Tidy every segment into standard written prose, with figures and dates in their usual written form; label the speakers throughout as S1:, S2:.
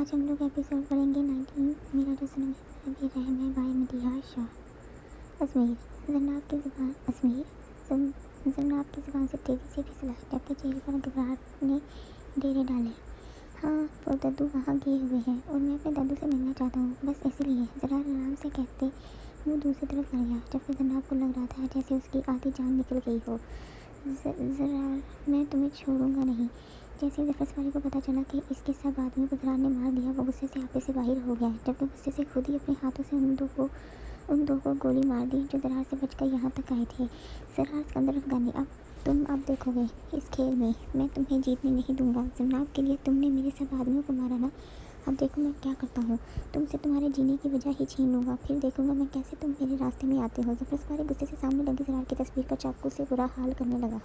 S1: आज हम लोग एपिसोड पढ़ेंगे 19। मेरा जो सुनने वाला भी रहम है भाई मदिहा शाह। अजमेर जन्नाब की ज़ुबान अजमेर जन्नाब की ज़ुबान से तेज़ी से फिसला, जबकि चेहरे पर घबराहट ने डेरे डाले। हाँ, वो दद्दू वहाँ गए हुए हैं और मैं अपने दद्दू से मिलना चाहता हूँ, बस इसलिए। ज़रा आराम से कहते वो दूसरी तरफ कर गया, जबकि जन्नाब को लग रहा था जैसे उसकी आधी जान निकल गई हो। ज़रा मैं तुम्हें छोड़ूंगा नहीं। जैसे ही ज़फ़र वाली को पता चला कि इसके सब आदमियों को ज़रार ने मार दिया, वो गुस्से से आपे से बाहर हो गया, जबकि गुस्से से खुद ही अपने हाथों से उन दो को गोली मार दी जो ज़रार से बचकर यहाँ तक आए थे। ज़रार सिकंदर अफ़गानी, तुम अब देखोगे इस खेल में मैं तुम्हें जीतने नहीं दूंगा। जन्नाब के लिए तुमने मेरे सब आदमियों को मारा ना, अब देखो मैं क्या करता हूँ। तुमसे तुम्हारे जीने की वजह ही छीन लूँगा, फिर देखूंगा मैं कैसे तुम मेरे रास्ते में आते हो। ज़फ़र वाली गुस्से से सामने लगी ज़रार की तस्वीर का चाकू से बुरा हाल करने लगा।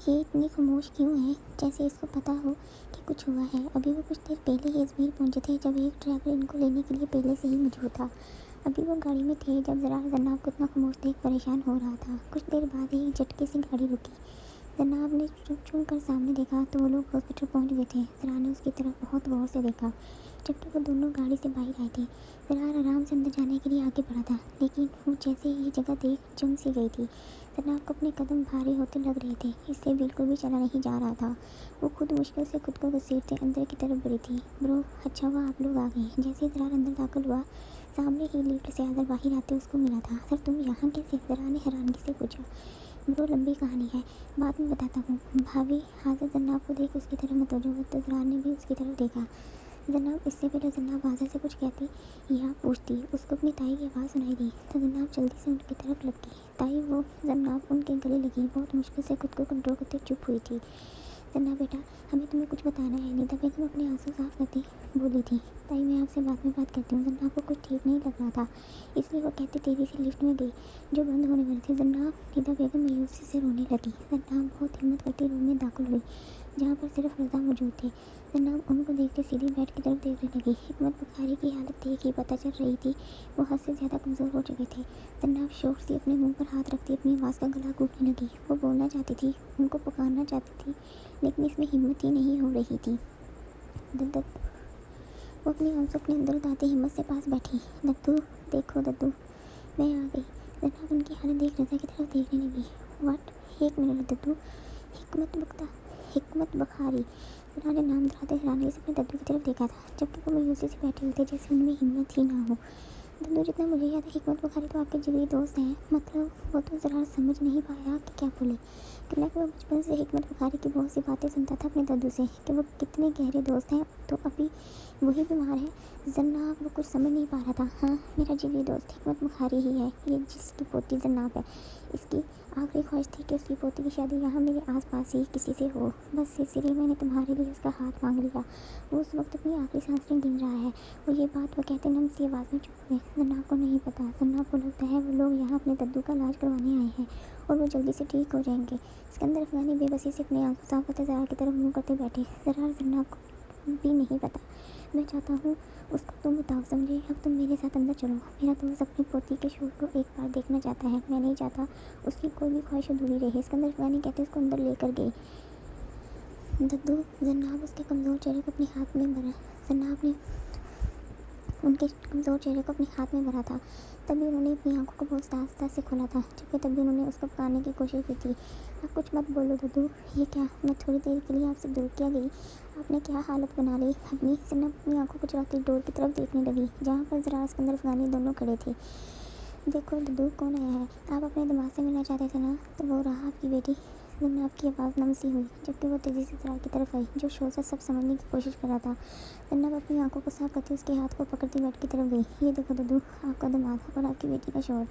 S1: ये इतनी खामोश क्यों है, जैसे इसको पता हो कि कुछ हुआ है। अभी वो कुछ देर पहले ही अजमेर पहुंचे थे, जब एक ड्राइवर इनको लेने के लिए पहले से ही मौजूद था। अभी वो गाड़ी में थे जब ज़रार जन्नाब को इतना खामोश देख परेशान हो रहा था। कुछ देर बाद ही झटके से गाड़ी रुकी। जन्नाब ने चुन कर सामने देखा तो वो लोग हॉस्पिटल पहुंच गए थे। ज़रार ने उसकी तरफ बहुत गौर से देखा, जबकि वो दोनों गाड़ी से बाहर आए थे। ज़रार आराम से अंदर जाने के लिए आगे बढ़ा था, लेकिन वो जैसे ही ये जगह देख जम सी गई थी। जन्नाब को अपने कदम भारी होते लग रहे थे, इससे बिल्कुल भी चला नहीं जा रहा था। वो खुद मुश्किल से खुद को घसीटते अंदर की तरफ बढ़ी थी। ब्रो, अच्छा हुआ आप लोग आ गए। जैसे ही ज़रार अंदर दाखिल हुआ, सामने ही लिफ्ट से आकर बाहर आते उसको मिला था। सर तुम यहाँ कैसे? ज़रार ने हैरानगी से पूछा। ब्रो लंबी कहानी है, बाद में बताता हूँ। भाभी हाजिर जन्नाब को देख उसकी तरफ मुतवज्जो हुई तो ज़रार ने भी उसकी तरफ देखा। जन्नाब इससे पहले जन्नाब हाजिर से कुछ कहती या पूछती, उसको अपनी ताई की आवाज़ सुनाई दी तो जन्नाब जल्दी से उनकी तरफ लपकी। ताई वो जन्नाब उनके गले लगी, बहुत मुश्किल से खुद को कंट्रोल करते चुप हुई थी। जन्नाब बेटा, हमें तुम्हें कुछ बताना है। नीता बेगम अपने आंसू साफ करती बोली थी। ताई मैं आपसे बाद में बात करती हूँ। जन्नाब को कुछ ठीक नहीं लग रहा था, इसलिए वो कहते तेज़ी से लिफ्ट में गई जो बंद होने वाली थी। जन्नाब नीता बेगम मायूसी से रोने लगी। जन्नाब बहुत हिम्मत करती रूम में दाखिल हुई, जहाँ पर सिर्फ रज़ा मौजूद थे। जन्नाब उनको देखते सीधी बेड की तरफ देखने लगी। हिकमत बुखारी की हालत देख ही पता चल रही थी वो हद से ज़्यादा कमज़ोर हो चुके थे। जन्नाब शौक से अपने मुंह पर हाथ रखती अपनी आवाज़ का गला घोटने लगी। वो बोलना चाहती थी, उनको पुकारना चाहती थी, लेकिन इसमें हिम्मत ही नहीं हो रही थी। दद्दू, वो अपनी आंसू अपने अंदर उतारते हिम्मत से पास बैठी। दद्दू देखो दद्दू, मैं आ गई। जन्नाब उनकी हालत देख रज़ा की तरफ देखने लगी। वाट, एक मिनट दद्दू। हिकमत बुखारी। ज़रार ने नाम दोहराते हैरानी से अपने दद्दू की तरफ देखा था, जबकि वो मायूसी से बैठे हुए थे, जैसे उनमें हिम्मत ही ना हो। दद्दू जितना मुझे याद है हिकमत बुखारी तो आपके जिगरी दोस्त हैं। मतलब वो तो ज़रा समझ नहीं पाया कि क्या बोले। कहना कि वो बचपन से हिकमत बुखारी की बहुत सी बातें सुनता था अपने दद्दू से कि वो कितने गहरे दोस्त हैं। तो अभी वही बीमार है। जन्नाब वो कुछ समझ नहीं पा रहा था। हाँ, मेरा जिगरी दोस्त हिकमत बुखारी ही है, ये जिसकी पोती जन्नाब है। इसकी आखिरी ख्वाहिश थी कि उसकी पोती की शादी यहाँ मेरे आसपास ही किसी से हो, बस इसीलिए मैंने तुम्हारे लिए उसका हाथ मांग लिया। वो उस वक्त अपनी आखिरी सांसें गिन रहा है। और ये बात वो कहते नम सी आवाज़ में चुप हुए। जन्नाब को नहीं पता। जन्नाब को लगता है वो लोग यहाँ अपने दद्दू का इलाज करवाने आए हैं और वो जल्दी से ठीक हो जाएंगे। सिकंदर अफगानी बेबसी से अपने आंसू साफ करते ज़रार की तरफ मुँह करते बैठे। ज़रार जन्नाब को भी नहीं पता। मैं चाहता हूँ उसको तुम बताओ, समझे? अब तुम मेरे साथ अंदर चलो। मेरा दोस्त अपनी पोती के शोर को एक बार देखना चाहता है। मैं नहीं चाहता उसकी कोई भी ख्वाहिश अधूरी रहे। सिकंदर अफगानी कहते उसको अंदर लेकर गई। दद्दू, जन्नाब उसके कमज़ोर चेहरे को अपने हाथ में भरा। जन्नाब ने उनके कमज़ोर चेहरे को अपने हाथ में भरा था। तभी उन्होंने अपनी आंखों को बहुत आस्ता से खोला था, जबकि तभी उन्होंने उसको पुकारने की कोशिश की थी। अब कुछ मत बोलो दद्दू। ये क्या, मैं थोड़ी देर के लिए आपसे दूर क्या गई? आपने क्या हालत बना ली अपनी? जन्नब अपनी आंखों को चुराती डोर की तरफ देखने लगी, जहाँ पर ज़रार सिकंदर अफगानी दोनों खड़े थे। देखो दद्दू, कौन आया है? आप अपने दिमाग से मिलना चाहते थे ना? तो वो रहा आपकी बेटी। जन्नाब की आवाज़ नम सी हुई, जबकि वो तेज़ी से ज़रार की तरफ आई, जो शोर से सब समझने की कोशिश कर रहा था। जन्नब अपनी आंखों को साफ करती उसके हाथ को पकड़ती बेड की तरफ गई। ये देखो दद्दू, आपका दिमाग और आपकी बेटी का शोर।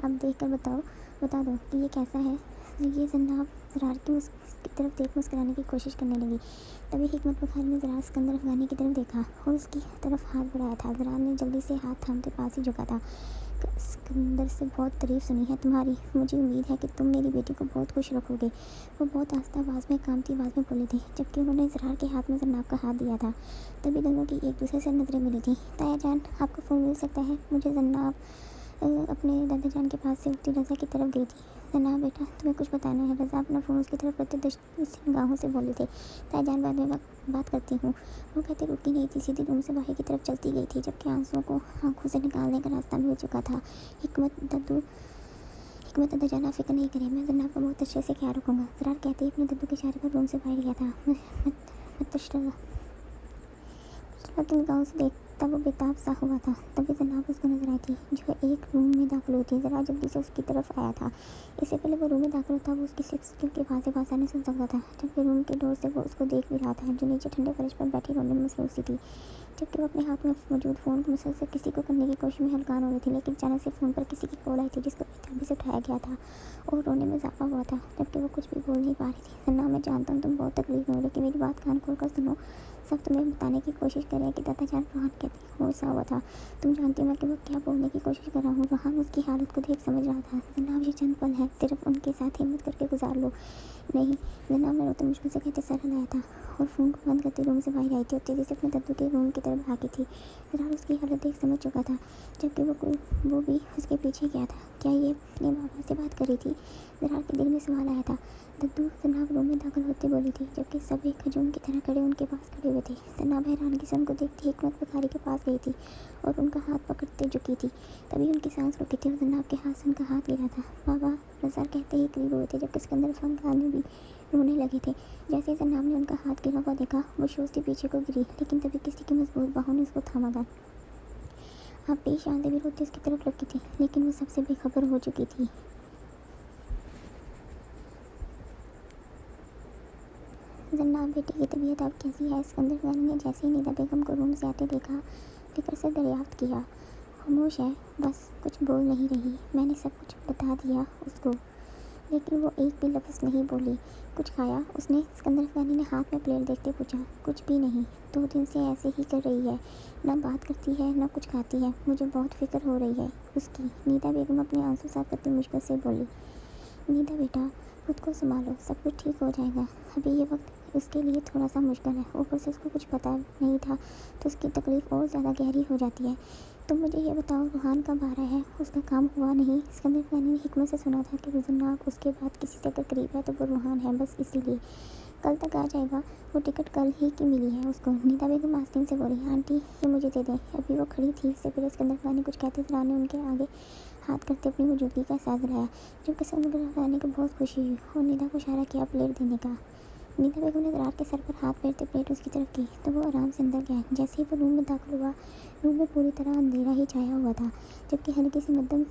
S1: आप देख कर बता दो कि ये कैसा है। ये जन्नब ज़रार की तरफ देख मुस्कुराने की कोशिश करने लगी। तभी हिकमत बुखारी ने ज़रार सिकंदर अफगानी की तरफ देखा और उसकी तरफ हाथ बढ़ाया था। ज़रार ने जल्दी से हाथ थामते पास ही झुका था। सिकंदर से बहुत तारीफ सुनी है तुम्हारी। मुझे उम्मीद है कि तुम मेरी बेटी को बहुत खुश रखोगे। वो बहुत आस्था आवाज़ में कामती आवाज़ में बोले थे, जबकि उन्होंने ज़रार के हाथ में जन्नाब का हाथ दिया था। तभी दोनों की एक दूसरे से नज़रें मिली थी। ताया जान, आपको फ़ोन मिल सकता है? मुझे जन्नाब अपने दादा जान के पास से उठती रज़ा की तरफ गई थी। जनाब बेटा, तुम्हें कुछ बताना है। रज़ा अपना फ़ोन उसकी तरफ करते दृष्टि निगाहों से बोले थे। ताईजान, बाद में बात करती हूँ। वो कहते रुकी नहीं थी, सीधी रूम से बाहर की तरफ चलती गई थी, जबकि आंसुओं को आंखों से निकालने का रास्ता मिल चुका था। हिकमत दादा जान, आप फ़िक्र नहीं करें, मैं जनाब का बहुत अच्छे से ख्याल रखूँगा। ज़रार कहते ही अपने दद्दू के इशारे पर रूम से बाहर गया था। मुस्तशरा की निगाहों से देखता वो बेताब सा हुआ था। तभी जनाब उसको नजर आई थी, जो एक रूम में दाखिल हुई थी। ज़रा जल्दी से उसकी तरफ आया था। इससे पहले वो रूम में दाखिल होता, वो उसकी सिक्स की आवाज़ें आसानी सुन सकता था। जबकि रूम के डोर से वो उसको देख भी रहा था, जो नीचे ठंडे फर्श पर बैठी रोने में मसरूफ़ सी थी। जबकि वो अपने हाथ में मौजूद फ़ोन को मुसलसल किसी को करने की कोशिश में हलकान हो रही थी, लेकिन अचानक से फ़ोन पर किसी की कॉल आई थी, जिसको बेताबी से उठाया गया था और रोने में इजाफा हुआ था, जबकि वो कुछ भी बोल नहीं पा रही थी। जन्ना, मैं जानता हूँ तुम बहुत तकलीफ में हो, लेकिन मेरी बात कान खोल कर सुनो। सब तुम्हें बताने की कोशिश कर रहे हैं कि दादा जान रोहान कहती हो सा हुआ था। तुम जानती हो मैं कि वो क्या बोलने की कोशिश कर रहा हूँ। रोहान उसकी हालत को देख समझ रहा था। जनाब, ये चंद पल है, सिर्फ उनके साथ हिम्मत करके गुजार लो। नहीं जनाब, मैं रोते मुश्किल से कहते सर हिलाया था और फ़ोन को बंद करते रूम से बाहर आई थी और तेज़ी से अपने दद्दू के रूम की तरफ भागी थी। ज़रा उसकी हालत देख समझ चुका था, जबकि वो भी उसके पीछे गया था। क्या ये अपने बाबा से बात कर रही थी? ज़रा के दिल में सवाल आया था। दद्दू, जनाब रूम में दाखिल होते बोली थी, जबकि सब एक हजूम की तरह खड़े उनके पास खड़े हुए थे। जनाब हैरानगी से उनको देखती हिकमत बुखारी के पास गई थी और उनका हाथ पकड़ते झुकी थी। तभी उनकी सांस रुकी थी और जनाब के हाथ से उनका हाथ लिया था। बाबा, रज़ा कहते ही करीब हुए थे, जबकि सिकंदर फनकार में भी रोने लगे थे। जैसे ही जनाब ने उनका हाथ गिरा हुआ देखा, वो सोचती पीछे को गिरी, लेकिन तभी किसी की मजबूत बाहों ने उसको थामा था। आप पेश आंदे भी रोते उसकी तरफ लगी थी, लेकिन वो सबसे बेखबर हो चुकी थी। जन्नाब बेटी की तबीयत अब कैसी है? सिकंदर खान ने जैसे ही नीदा बेगम को रूम से आते देखा, फिक्र से दरियाफ्त किया। खामोश है, बस कुछ बोल नहीं रही। मैंने सब कुछ बता दिया उसको, लेकिन वो एक भी लफ्ज़ नहीं बोली। कुछ खाया उसने? सिकंदर खानी ने हाथ में प्लेट देखते पूछा। कुछ भी नहीं, 2 दिन से ऐसे ही कर रही है, ना बात करती है ना कुछ खाती है। मुझे बहुत फिक्र हो रही है उसकी। नीदा बेगम अपने आंसू साफ करती मुश्किल से बोली। नीदा बेटा, खुद को संभालो, सब कुछ ठीक हो जाएगा। अभी ये वक्त उसके लिए थोड़ा सा मुश्किल है, ऊपर से उसको कुछ पता नहीं था तो उसकी तकलीफ़ और ज़्यादा गहरी हो जाती है। तुम मुझे ये बताओ, रूहान कब आ रहा है? उसका काम हुआ नहीं? सिकंदर खानी ने हिकमत से सुना था कि जनाब उसके बाद किसी से अगर करीब है तो वो रूहान है, बस इसीलिए कल तक आ जाएगा। वो टिकट कल ही की मिली है उसको। नीदा बेगम आस्तीन से बोली। आंटी, ये मुझे दे दें। अभी वो खड़ी थी, इससे पहले सिकंदर खानी कुछ कहते ज़रा ने उनके आगे हाथ करते अपनी मौजूदगी का एहसास दिलाया, जबकि सिकंदर खानी को बहुत खुशी हुई और नीदा को इशारा किया प्लेट देने का। नीदा बेगम ने ज़रार के सर पर हाथ फेरते प्लेट उसकी तरफ की तो वो आराम से अंदर गया। जैसे ही वो रूम में दाखिल हुआ, रूम में पूरी तरह अंधेरा ही छाया हुआ था, जबकि हल्की सी मध्यम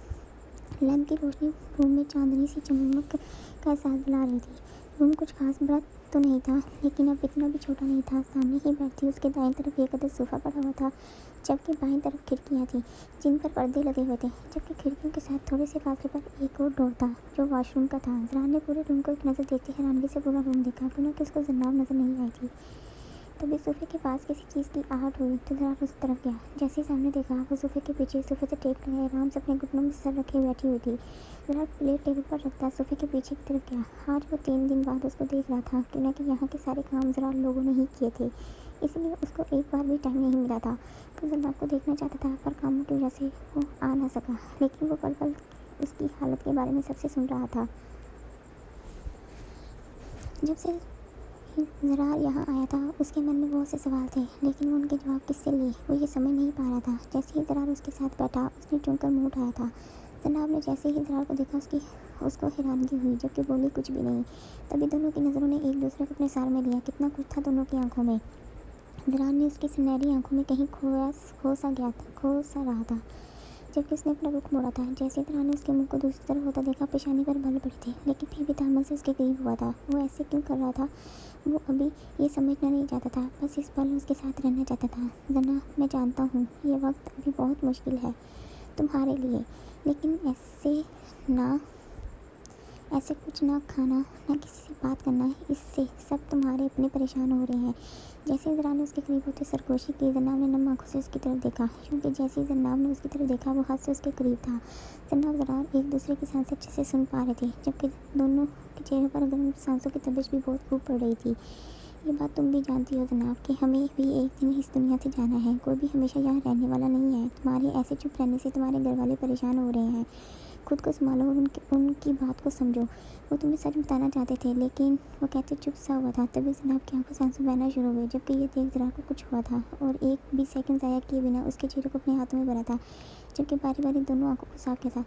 S1: लैंप की रोशनी रूम में चांदनी सी चमक का एहसास दिला रही थी। रूम कुछ खास बड़ा तो नहीं था, लेकिन अब इतना भी छोटा नहीं था। सामने ही बैठी उसके दाएं तरफ एक अदद सोफ़ा पड़ा हुआ था, जबकि बाईं तरफ खिड़कियां थी जिन पर पर्दे लगे हुए थे, जबकि खिड़कियों के साथ थोड़े से फासले पर एक और डोर था जो वॉशरूम का था। ज़रा ने पूरे रूम को एक नज़र देखते हैरानगी से पूरा रूम देखा, पुनः कि उसको जन्नाब नज़र नहीं आई थी। तभी सोफे के पास किसी चीज़ की आहट हुई तो ज़रा उस तरफ गया। जैसे ही सामने देखा, वो सोफे के पीछे सोफे से टेक लगाए आराम से अपने घुटनों में सर रखे बैठी हुई थी। ज़रा प्लेट टेबल पर रखता सोफे के पीछे की तरफ गया। आज वो 3 दिन बाद उसको देख रहा था, क्यों ना कि यहाँ के सारे काम ज़रा लोगों ने ही किए थे, इसलिए उसको एक बार भी टाइम नहीं मिला था। वो जन्नाब को देखना चाहता था, पर कामों की वजह से वो आ ना सका। लेकिन वो पल पल उसकी हालत के बारे में सबसे सुन रहा था। जब से ज़रा यहाँ आया था, उसके मन में बहुत से सवाल थे, लेकिन वो उनके जवाब किससे लिए वो ये समझ नहीं पा रहा था। जैसे ही ज़रार उसके साथ बैठा, उसने चुनकर मुँह उठाया था। जनाब ने जैसे ही ज़रार को देखा, उसको हैरानगी हुई, जबकि बोली कुछ भी नहीं। तभी दोनों की नज़रों ने एक दूसरे को अपने सार में लिया। कितना कुछ था दोनों की आंखों में। ज़रार ने उसकी सुनहरी आंखों में कहीं खो सा रहा था, जबकि उसने अपना रुख मोड़ा था। जैसे ही ज़रार ने उसके मुंह को दूसरी तरफ होता देखा, पेशानी पर बल पड़े थे, लेकिन फिर भी तहम्मुल से उसके करीब हुआ था। वो ऐसे क्यों कर रहा था, वो अभी ये समझना नहीं चाहता था, बस इस पल उसके साथ रहना चाहता था। जना, मैं जानता हूँ ये वक्त अभी बहुत मुश्किल है तुम्हारे लिए, लेकिन ऐसे कुछ ना खाना ना किसी से बात करना, इससे सब तुम्हारे अपने परेशान हो रहे हैं। जैसे ही जनाब ने उसके करीब होते सरगोशी की, जनाब ने नम आंखों से उसकी तरफ देखा, क्योंकि जैसे ही जनाब ने उसकी तरफ देखा, वो हद से उसके करीब था। जनाब ज़रार एक दूसरे की सांसें अच्छे से सुन पा रहे थे, जबकि दोनों के चेहरे पर गर्म सांसों की तपिश भी बहुत खूब पड़ रही थी। ये बात तुम भी जानती हो जनाब कि हमें भी एक दिन इस दुनिया से जाना है। कोई भी हमेशा यहाँ रहने वाला नहीं है। तुम्हारे ऐसे चुप रहने से तुम्हारे घर वाले परेशान हो रहे हैं। खुद को संभालो और उनकी बात को समझो। वो तुम्हें सच बताना चाहते थे लेकिन वो कहते चुप सा हुआ था। तभी जनाब की आंखों से आंसू बहना शुरू हुए जबकि ये देख जरा को कुछ हुआ था और एक भी सेकंड ज़ाया किए बिना उसके चेहरे को अपने हाथों में भरा था जबकि बारी बारी दोनों आंखों को साफ किया था।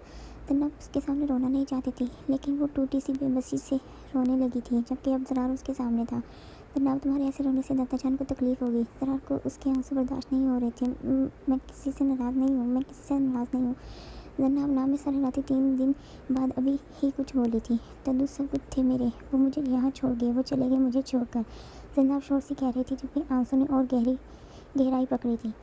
S1: जनाब उसके सामने रोना नहीं चाहती थी लेकिन वो टूटी सी बेबसी से रोने लगी थी जबकि अब जरार उसके सामने था। जनाब तुम्हारे ऐसे रोने से दादा जान को तकलीफ़ होगी। जरार को उसके आंसू बर्दाश्त नहीं हो रहे थे। मैं किसी से नाराज़ नहीं हूँ, मैं किसी से नाराज़ नहीं हूँ। जनाब नाम में सारी रातें 3 दिन बाद अभी ही कुछ बोली थी। दद्दू सब कुछ थे मेरे, वो मुझे यहाँ छोड़ गए, वो चले गए मुझे छोड़कर। जनाब शोर से कह रही थी जबकि आंसू ने और गहराई पकड़ी थी।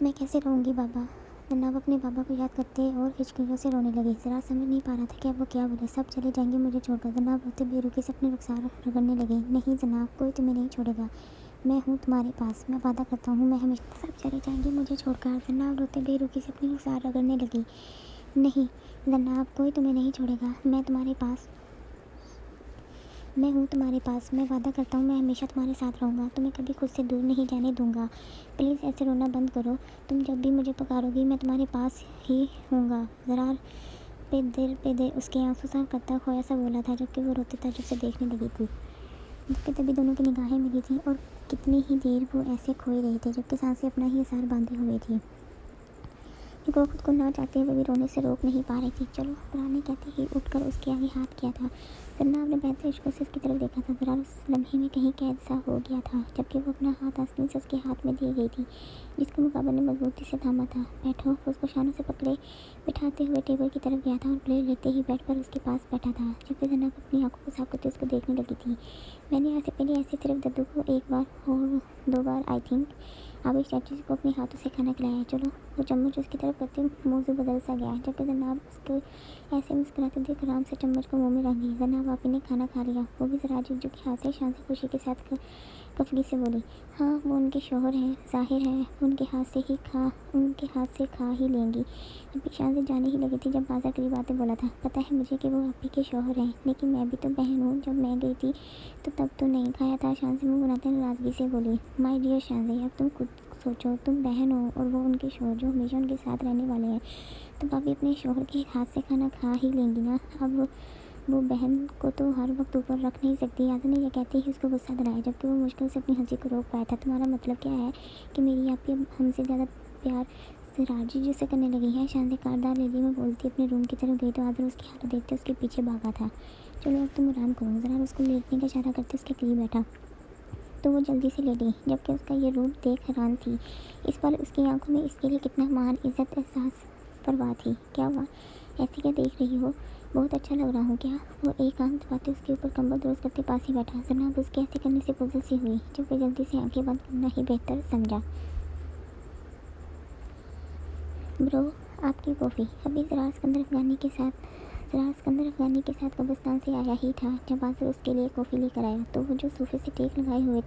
S1: मैं कैसे रहूँगी बाबा। जनाब अपने बाबा को याद करते और हिचकियों से रोने लगी। जरा समझ नहीं पा रहा था कि अब वो क्या बोले। सब चले जाएंगे मुझे छोड़कर। जनाब रोते बेरुखी से अपने रुखसार रगड़ने लगे। नहीं जनाब, कोई तुम्हें नहीं छोड़ेगा। मैं हूँ तुम्हारे पास, मैं वादा करता हूँ मैं हमेशा। सब चले जाएंगे मुझे छोड़कर। जनाब रोते बेरुखी से अपनी रुखसार रगड़ने लगी। नहीं जनाब, कोई तुम्हें नहीं छोड़ेगा। मैं हूँ तुम्हारे पास, मैं वादा करता हूँ मैं हमेशा तुम्हारे साथ रहूँगा। तुम्हें कभी खुद से दूर नहीं जाने दूँगा। प्लीज़ ऐसे रोना बंद करो। तुम जब भी मुझे पुकारोगी मैं तुम्हारे पास ही हूँगा। जरार पे देर उसके आंसू साफ करता खोया सा बोला था जबकि वो रोते ताज्जुब से देखने लगी थी। जबकि तभी दोनों की निगाहें मिली थी और कितनी ही देर वो ऐसे खोए रहे थे जबकि सांसें अपना ही असर बांधे हुए थी। वो खुद को ना चाहते हुए भी रोने से रोक नहीं पा रही थी। चलो, रानी कहते ही उठकर उसके आगे हाथ किया था। जन्नाब ने बेहतर इश्कों से उसकी तरफ देखा था। जरा उस लम्हे में कहीं कैद सा हो गया था जबकि वो अपना हाथ आस्तीन से उसके हाथ में दी गई थी जिसको मुकाबले ने मजबूती से थामा था। बैठो। वो उसको शानों से पकड़े बिठाते हुए टेबल की तरफ गया था और प्लेट लेते ही बेड पर उसके पास बैठा था जबकि जन्नाब अपनी आंखों को साफ करते उसको देखने लगी थी। मैंने आज से पहले ऐसे सिर्फ दद्दू को एक बार और 2 बार आई थिंक आबिश चाची को अपने हाथों से खाना खिलाया। चलो। वो चम्मच उसकी तरफ करते मौजू बदल सा गया जबकि जनाब उसको ऐसे मुस्कुराते देख आराम से चम्मच को मुंह में रख दी। जनाब आपी ने खाना खा लिया। वो भी जरा अजीब के हाथ से शान से खुशी के साथ कफली से बोली। हाँ, वो उनके शोहर हैं, जाहिर है उनके हाथ से खा ही लेंगी। अभी शान से जाने ही लगी थी जब बाजार करीब आते बोला था, पता है मुझे कि वो आपी के शोहर हैं लेकिन मैं भी तो बहन हूँ। जब मैं गई थी तो तब तो नहीं खाया था। शान से मुँह बनाते नाराज़गी से बोली। माय डियर शान, अब तुम खुद सोचो, तुम बहन हो और वो उनके शोहर जो हमेशा उनके साथ रहने वाले हैं। तो भाभी अपने शोहर के हाथ से खाना खा ही लेंगी ना। अब वो बहन को तो हर वक्त ऊपर रख नहीं सकती। याद नहीं, ये कहते ही उसको गुस्सा दिलाया जबकि वो मुश्किल से अपनी हंसी को रोक पाया था। तुम्हारा मतलब क्या है कि मेरी आपकी हमसे ज़्यादा प्यार राजी जिसे करने लगी है। शान से कारदार लेडी में बोलती अपने रूम की तरफ गई तो आदर उसकी हालत देखते उसके पीछे भागा था। चलो अब तुम आराम करो। ज़रा उसको लेटने का इशारा करते उसके करीब बैठा तो वो जल्दी से लेटी जबकि उसका ये रूप देख हैरान थी। इस पर उसकी आंखों में इसके लिए कितना मान इज्जत एहसास परवाह थी। क्या हुआ, ऐसी क्या देख रही हो? बहुत अच्छा लग रहा हूँ क्या? वो एक आंख दबाते उसके ऊपर कंबल दुरुस्त करते पास ही बैठा। जनाब उसके ऐसे करने से पुजल सी हुई जबकि जल्दी से आंखें बंद करना ही बेहतर समझा। ब्रो, आपकी कॉफ़ी। अभी ज़रा सिकंदर अफगानी के साथ कब्रिस्तान से आया ही था जब आज़र उसके लिए कॉफ़ी लेकर आया तो वो जो सोफे से टेक लगाए हुए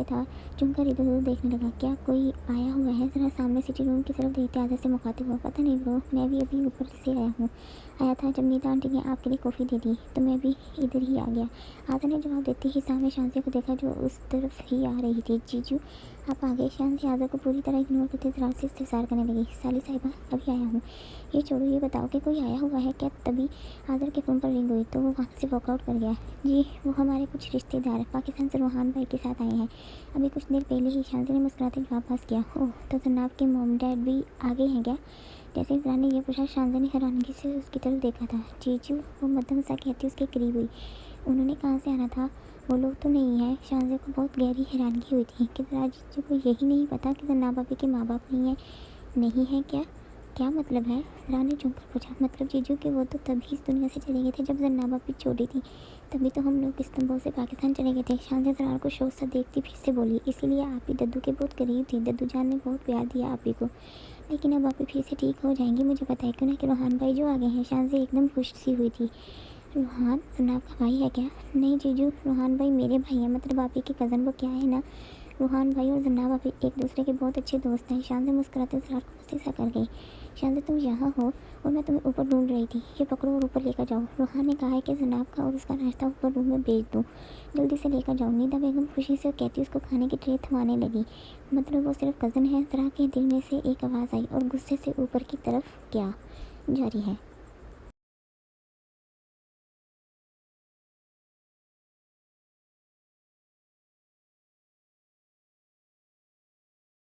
S1: था चुनकर इधर उधर देखने लगा। क्या कोई आया हुआ है? ज़रा सामने सिटिंग रूम की तरफ देखते आज़र से मुखातिब हुआ। पता नहीं ब्रो, मैं भी अभी ऊपर से आया था जब नीता आंटी ने आपके लिए कॉफ़ी दे दी तो मैं भी इधर ही आ गया। आज़र ने जवाब देते ही सामने शांति को देखा जो उस तरफ ही आ रही थी। जीजू आप आ गए। शांति आज़र को पूरी तरह इग्नोर करते ज़रा से इस्तेफसार करने लगी। साली साहिबा अभी आया हूँ। ये छोड़ो, ये बताओ कि कोई आया हुआ है क्या? तभी आज़र के फ़ोन पर रिंग हुई तो वो वहाँ से वॉकआउट कर गया। जी, वो हमारे कुछ रिश्तेदार पाकिस्तान से रोहान भाई के साथ आए हैं। अभी कुछ देर पहले ही। शांति ने मुस्कुराते जवाब पास किया। ओह, तो जनाब के मॉम डैड भी आ गए हैं क्या? जैसे ही जरा ने यह पूछा शांति ने हैरानगी से उसकी तरफ देखा था। जीजू, वो मध्यम सा कहती उसके करीब हुई। उन्होंने कहाँ से आना था? वो लोग तो नहीं है। शांति को बहुत गहरी हैरानगी हुई थी कि जरा जीजू को यही नहीं पता कि जनाब अभी के माँ बाप नहीं है क्या? क्या मतलब है? रानी चुनकर पूछा। मतलब जीजू कि वो तो तभी इस दुनिया से चले गए थे जब जन्नाब भी छोटी थी। तभी तो हम लोग इस्तांबुल से पाकिस्तान चले गए थे। शांति जरार को शोर सा देखती फिर से बोली। इसीलिए आप ही दद्दू के बहुत करीब थी। दद्दू जान ने बहुत प्यार दिया आप ही को। लेकिन अब आप ही फिर से ठीक हो जाएंगी। मुझे पता है क्यों ना कि रोहान भाई जो आ गए हैं। शांति एकदम खुश सी हुई थी। रोहान जनाब का भाई है क्या? नहीं जीजू, रोहान भाई मेरे भाई हैं। मतलब आप ही के कज़न वो क्या है ना। रोहान भाई और जनाब अभी एक दूसरे के बहुत अच्छे दोस्त हैं। शांति मुस्कुराते जरार को गुस्से सा कर गई। शायद तुम यहाँ हो और मैं तुम्हें ऊपर ढूंढ रही थी। ये पकड़ो और ऊपर लेकर जाओ। रोहान ने कहा है कि जनाब का और उसका नाश्ता ऊपर रूम में भेज दूँ। जल्दी से लेकर जाओ। निदा बेगम खुशी से कहती उसको खाने की ट्रे थमाने लगी। मतलब वो सिर्फ कज़न है। ज़रा के दिल में से एक आवाज़ आई और गुस्से से ऊपर की तरफ क्या जारी है।